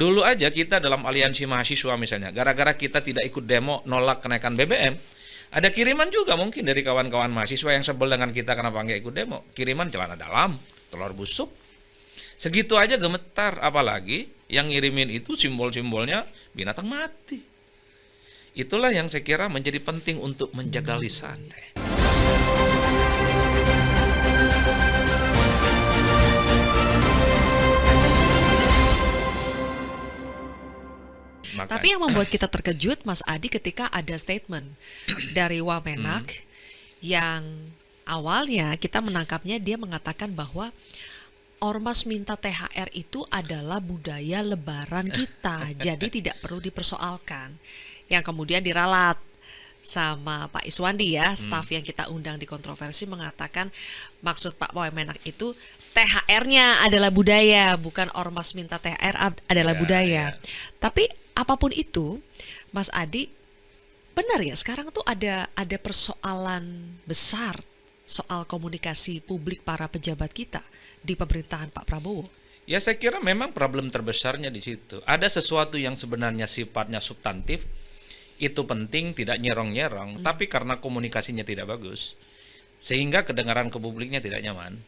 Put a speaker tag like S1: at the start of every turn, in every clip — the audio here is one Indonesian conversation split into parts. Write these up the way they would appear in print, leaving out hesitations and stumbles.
S1: Dulu aja kita dalam aliansi mahasiswa misalnya, gara-gara kita tidak ikut demo nolak kenaikan BBM, ada kiriman juga mungkin dari kawan-kawan mahasiswa yang sebel dengan kita kenapa nggak ikut demo. Kiriman celana dalam, telur busuk. Segitu aja gemetar, apalagi yang ngirimin itu simbol-simbolnya binatang mati. Itulah yang saya kira menjadi penting untuk menjaga lisan.
S2: Tapi yang membuat kita terkejut, Mas Adi, ketika ada statement dari Wamenak yang awalnya kita menangkapnya dia mengatakan bahwa ormas minta THR itu adalah budaya lebaran kita, jadi tidak perlu dipersoalkan. Yang kemudian diralat sama Pak Iswandi ya, staf yang kita undang di kontroversi, mengatakan maksud Pak Wamenak itu THR-nya adalah budaya, bukan ormas minta THR adalah budaya. Tapi apapun itu, Mas Adi, benar ya sekarang tuh ada persoalan besar soal komunikasi publik para pejabat kita di pemerintahan Pak Prabowo.
S1: Ya saya kira memang problem terbesarnya di situ. Ada sesuatu yang sebenarnya sifatnya substantif, itu penting, tidak nyerong-nyerong, tapi karena komunikasinya tidak bagus, sehingga kedengaran ke publiknya tidak nyaman.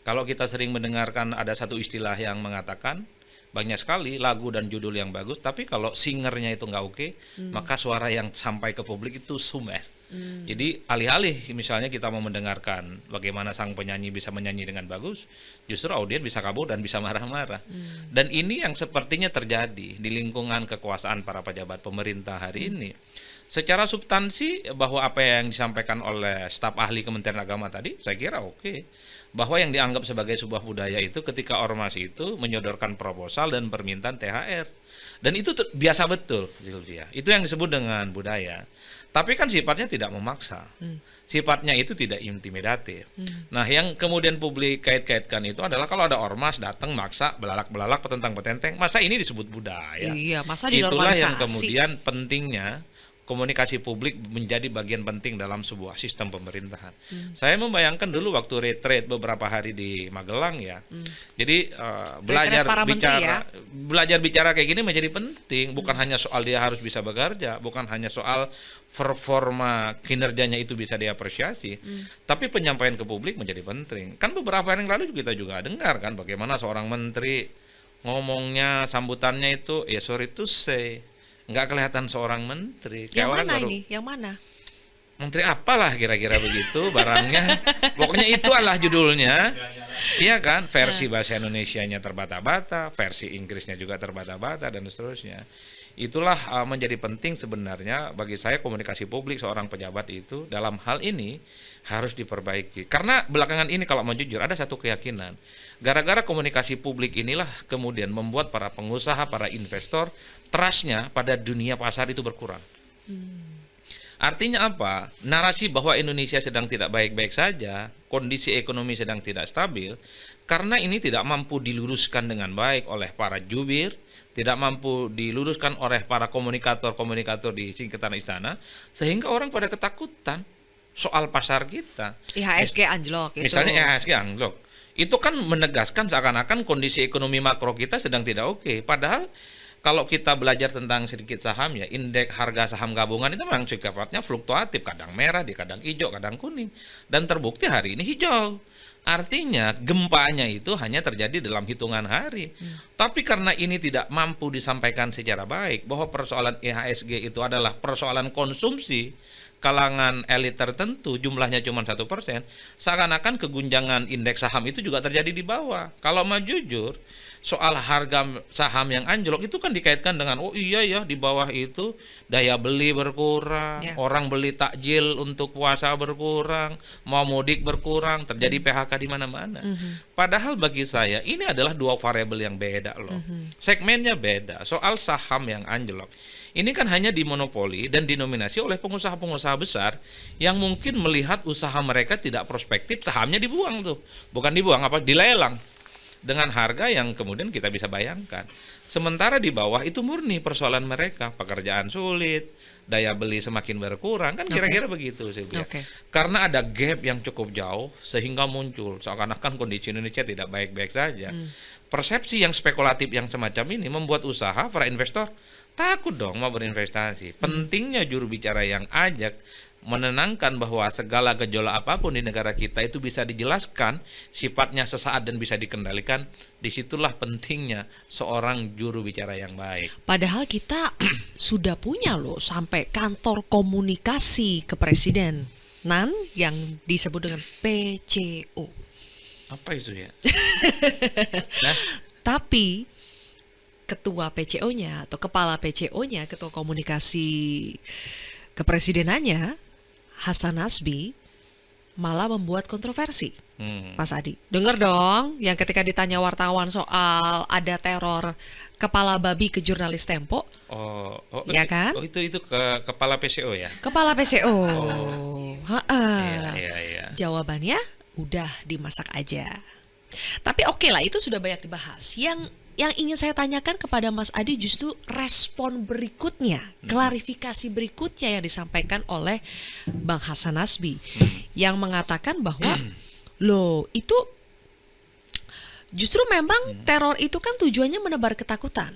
S1: Kalau kita sering mendengarkan ada satu istilah yang mengatakan, banyak sekali lagu dan judul yang bagus, tapi kalau singernya itu nggak oke, maka suara yang sampai ke publik itu sumer. Jadi alih-alih misalnya kita mau mendengarkan bagaimana sang penyanyi bisa menyanyi dengan bagus, justru audiens bisa kabur dan bisa marah-marah. Dan ini yang sepertinya terjadi di lingkungan kekuasaan para pejabat pemerintah hari ini. Secara substansi bahwa apa yang disampaikan oleh staf ahli Kementerian Agama tadi, saya kira oke. Bahwa yang dianggap sebagai sebuah budaya itu ketika ormas itu menyodorkan proposal dan permintaan THR. Dan itu biasa betul, Sylvia. Itu yang disebut dengan budaya. Tapi kan sifatnya tidak memaksa. Sifatnya itu tidak intimidatif. Nah, yang kemudian publik kait-kaitkan itu adalah kalau ada ormas datang maksa, belalak-belalak, petentang-petenteng, masa ini disebut budaya?
S2: Iya, masa
S1: Itulah
S2: dinormalisasi.
S1: yang kemudian pentingnya komunikasi publik menjadi bagian penting dalam sebuah sistem pemerintahan. Saya membayangkan dulu waktu retreat beberapa hari di Magelang ya. Jadi belajar
S2: para menteri
S1: bicara, belajar bicara kayak gini menjadi penting. Bukan hanya soal dia harus bisa bekerja, bukan hanya soal performa kinerjanya itu bisa diapresiasi, tapi penyampaian ke publik menjadi penting. Kan beberapa hari yang lalu kita juga dengar kan bagaimana seorang menteri ngomongnya, sambutannya itu, ya sorry to say, nggak kelihatan seorang menteri.
S2: Kayak yang orang mana baru, ini? Yang mana?
S1: Menteri apalah kira-kira begitu barangnya. Pokoknya itu adalah judulnya. Iya kan? Versi bahasa Indonesianya terbata-bata, versi Inggrisnya juga terbata-bata dan seterusnya. Itulah menjadi penting sebenarnya bagi saya komunikasi publik seorang pejabat itu dalam hal ini harus diperbaiki. Karena belakangan ini kalau mau jujur ada satu keyakinan. Gara-gara komunikasi publik inilah kemudian membuat para pengusaha, para investor trust-nya pada dunia pasar itu berkurang. Artinya apa? Narasi bahwa Indonesia sedang tidak baik-baik saja, kondisi ekonomi sedang tidak stabil, karena ini tidak mampu diluruskan dengan baik oleh para jubir, tidak mampu diluruskan oleh para komunikator-komunikator di sekitar istana, sehingga orang pada ketakutan soal pasar kita.
S2: IHSG anjlok.
S1: Misalnya IHSG anjlok. Itu kan menegaskan seakan-akan kondisi ekonomi makro kita sedang tidak oke. Padahal kalau kita belajar tentang sedikit saham ya, indeks harga saham gabungan itu memang sifatnya fluktuatif, kadang merah, kadang hijau, kadang kuning. Dan terbukti hari ini hijau. Artinya gempanya itu hanya terjadi dalam hitungan hari. Tapi karena ini tidak mampu disampaikan secara baik, bahwa persoalan IHSG itu adalah persoalan konsumsi kalangan elit tertentu, jumlahnya cuma 1%, seakan-akan kegunjangan indeks saham itu juga terjadi di bawah. Kalau mau jujur, soal harga saham yang anjlok itu kan dikaitkan dengan, oh iya ya di bawah itu daya beli berkurang, orang beli takjil untuk puasa berkurang, mau mudik berkurang, terjadi PHK di mana-mana. Padahal bagi saya ini adalah dua variabel yang beda loh. Segmennya beda. Soal saham yang anjlok, ini kan hanya dimonopoli dan dinominasi oleh pengusaha-pengusaha besar yang mungkin melihat usaha mereka tidak prospektif, sahamnya dibuang tuh. Bukan dibuang, dilelang dengan harga yang kemudian kita bisa bayangkan. Sementara di bawah itu murni persoalan mereka, pekerjaan sulit, daya beli semakin berkurang, kan kira-kira begitu Sylvia. Karena ada gap yang cukup jauh sehingga muncul seakan-akan kondisi Indonesia tidak baik-baik saja. persepsi yang spekulatif yang semacam ini membuat usaha para investor takut dong mau berinvestasi. Pentingnya juru bicara yang ajak menenangkan bahwa segala gejolak apapun di negara kita itu bisa dijelaskan, sifatnya sesaat dan bisa dikendalikan. Disitulah pentingnya seorang juru bicara yang baik.
S2: Padahal kita sudah punya loh sampai kantor komunikasi kepresidenan yang disebut dengan PCO.
S1: Apa itu ya? Nah,
S2: Tapi ketua PCO-nya atau kepala PCO-nya, ketua komunikasi kepresidenannya, Hasan Nasbi, malah membuat kontroversi. Mas Adi, dengar dong yang ketika ditanya wartawan soal ada teror kepala babi ke jurnalis Tempo. Ya kan?
S1: Itu ke kepala PCO ya?
S2: Kepala PCO.
S1: Iya.
S2: Jawabannya udah dimasak aja. Tapi oke lah, itu sudah banyak dibahas. Yang ingin saya tanyakan kepada Mas Adi justru respon berikutnya, klarifikasi berikutnya yang disampaikan oleh Bang Hasan Nasbi, yang mengatakan bahwa loh, itu justru memang teror itu kan tujuannya menebar ketakutan.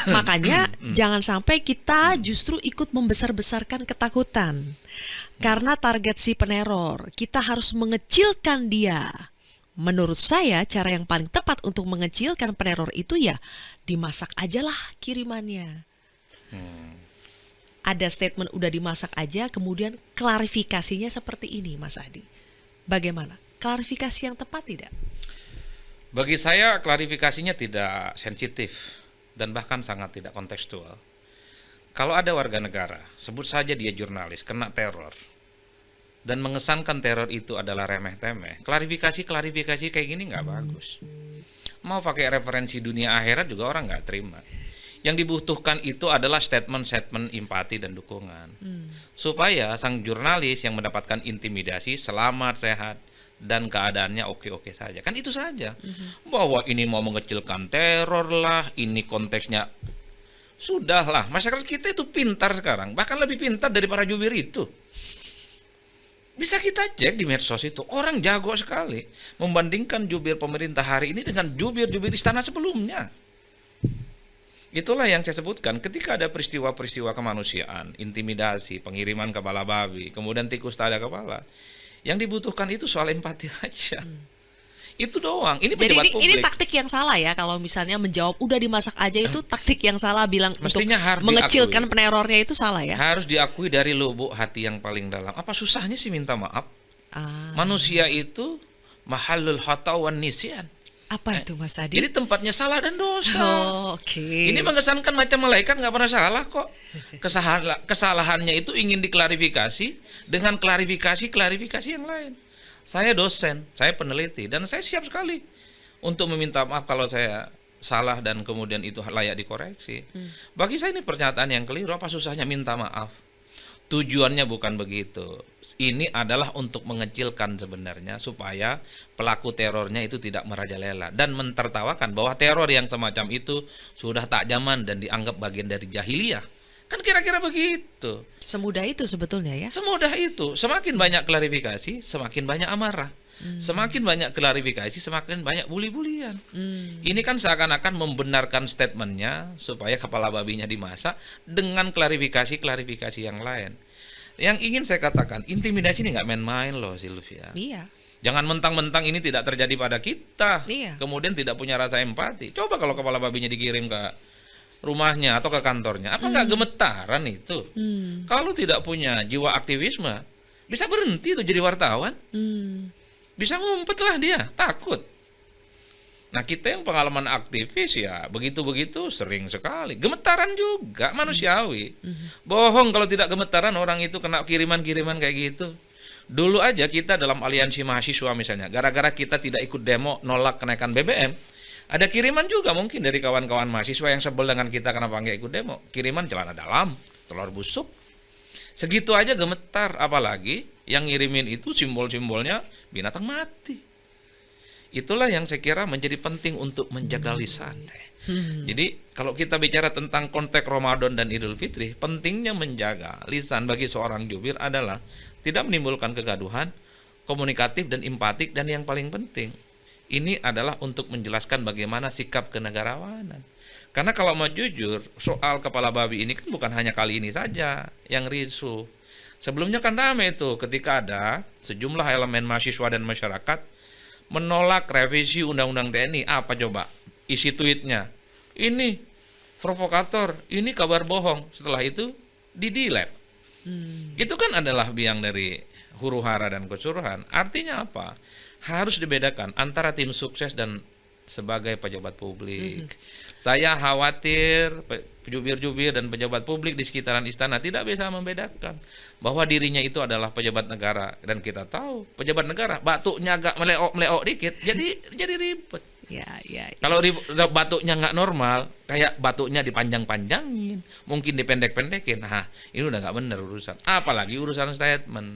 S2: Makanya jangan sampai kita justru ikut membesar-besarkan ketakutan. Karena target si peneror, kita harus mengecilkan dia. Menurut saya cara yang paling tepat untuk mengecilkan peneror itu ya dimasak aja lah kirimannya. Ada statement udah dimasak aja, kemudian klarifikasinya seperti ini, Mas Adi. Bagaimana? Klarifikasi yang tepat tidak?
S1: Bagi saya klarifikasinya tidak sensitif dan bahkan sangat tidak kontekstual. Kalau ada warga negara, sebut saja dia jurnalis, kena teror, dan mengesankan teror itu adalah remeh-temeh, klarifikasi kayak gini nggak bagus. Mau pakai referensi dunia akhirat juga orang nggak terima. Yang dibutuhkan itu adalah statement-statement empati dan dukungan, supaya sang jurnalis yang mendapatkan intimidasi selamat, sehat, dan keadaannya oke-oke saja. Kan itu saja. Bahwa ini mau mengecilkan teror lah, ini konteksnya, sudahlah. Masyarakat kita itu pintar sekarang, bahkan lebih pintar dari para jubir itu. Bisa kita cek di medsos itu, orang jago sekali membandingkan jubir pemerintah hari ini dengan jubir-jubir istana sebelumnya. Itulah yang saya sebutkan, ketika ada peristiwa-peristiwa kemanusiaan, intimidasi, pengiriman kepala babi, kemudian tikus tak ada kepala, yang dibutuhkan itu soal empati aja. Itu doang. Ini
S2: Jadi
S1: pejabat publik.
S2: ini taktik yang salah ya, kalau misalnya menjawab udah dimasak aja itu taktik yang salah, bilang
S1: Mestinya
S2: untuk
S1: harus
S2: mengecilkan
S1: diakui.
S2: penerornya itu salah ya.
S1: Harus diakui dari lubuk hati yang paling dalam. Apa susahnya sih minta maaf?
S2: Ah,
S1: Manusia itu mahalul khata wan nisyan.
S2: apa itu Mas Adi?
S1: Jadi tempatnya salah dan dosa.
S2: Oh, oke.
S1: Ini mengesankan macam malaikat nggak pernah salah kok. Kesalahannya itu ingin diklarifikasi dengan klarifikasi yang lain. Saya dosen, saya peneliti, dan saya siap sekali untuk meminta maaf kalau saya salah dan kemudian itu layak dikoreksi. Bagi saya ini pernyataan yang keliru. Apa susahnya minta maaf? Tujuannya bukan begitu. Ini adalah untuk mengecilkan sebenarnya supaya pelaku terornya itu tidak merajalela dan mentertawakan bahwa teror yang semacam itu sudah tak zaman dan dianggap bagian dari jahiliyah. Kan kira-kira begitu.
S2: Semudah itu sebetulnya ya.
S1: Semudah itu. Semakin banyak klarifikasi, semakin banyak amarah. Semakin banyak klarifikasi, semakin banyak buli-bulian. Ini kan seakan-akan membenarkan statementnya supaya kepala babinya dimasak dengan klarifikasi yang lain. Yang ingin saya katakan, intimidasi ini nggak main-main loh, Sylvia.
S2: Iya.
S1: Jangan mentang-mentang ini tidak terjadi pada kita,
S2: Iya.
S1: kemudian tidak punya rasa empati. Coba kalau kepala babinya dikirim ke rumahnya atau ke kantornya, apa nggak gemetaran itu? Kalau tidak punya jiwa aktivisme, bisa berhenti tuh jadi wartawan. Bisa ngumpet lah dia, takut. Nah kita yang pengalaman aktivis ya begitu-begitu sering sekali. Gemetaran juga, manusiawi. Bohong kalau tidak gemetaran orang itu kena kiriman-kiriman kayak gitu. Dulu aja kita dalam aliansi mahasiswa misalnya, gara-gara kita tidak ikut demo nolak kenaikan BBM, ada kiriman juga mungkin dari kawan-kawan mahasiswa yang sebel dengan kita kenapa nggak ikut demo. Kiriman celana dalam, telur busuk. Segitu aja gemetar, apalagi yang ngirimin itu simbol-simbolnya binatang mati. Itulah yang saya kira menjadi penting untuk menjaga lisan. Jadi kalau kita bicara tentang konteks Ramadan dan Idul Fitri, pentingnya menjaga lisan bagi seorang jubir adalah tidak menimbulkan kegaduhan, komunikatif dan empatik, dan yang paling penting, ini adalah untuk menjelaskan bagaimana sikap kenegarawanan. Karena kalau mau jujur, soal kepala babi ini kan bukan hanya kali ini saja yang risu. Sebelumnya kan ramai itu ketika ada sejumlah elemen mahasiswa dan masyarakat menolak revisi Undang-Undang TNI. Apa coba isi tweetnya? Ini provokator, ini kabar bohong. Setelah itu di-delete. Itu kan adalah biang dari huru-hara dan keseluruhan. Artinya apa? Harus dibedakan antara tim sukses dan sebagai pejabat publik. Saya khawatir jubir-jubir dan pejabat publik di sekitaran istana tidak bisa membedakan bahwa dirinya itu adalah pejabat negara, dan kita tahu pejabat negara batuknya agak meleok-meleok dikit jadi ribet.
S2: Ya, ya, ya.
S1: Kalau batuknya nggak normal, kayak batuknya dipanjang-panjangin, mungkin dipendek-pendekin, nah ini udah nggak benar urusan. Apalagi urusan statement.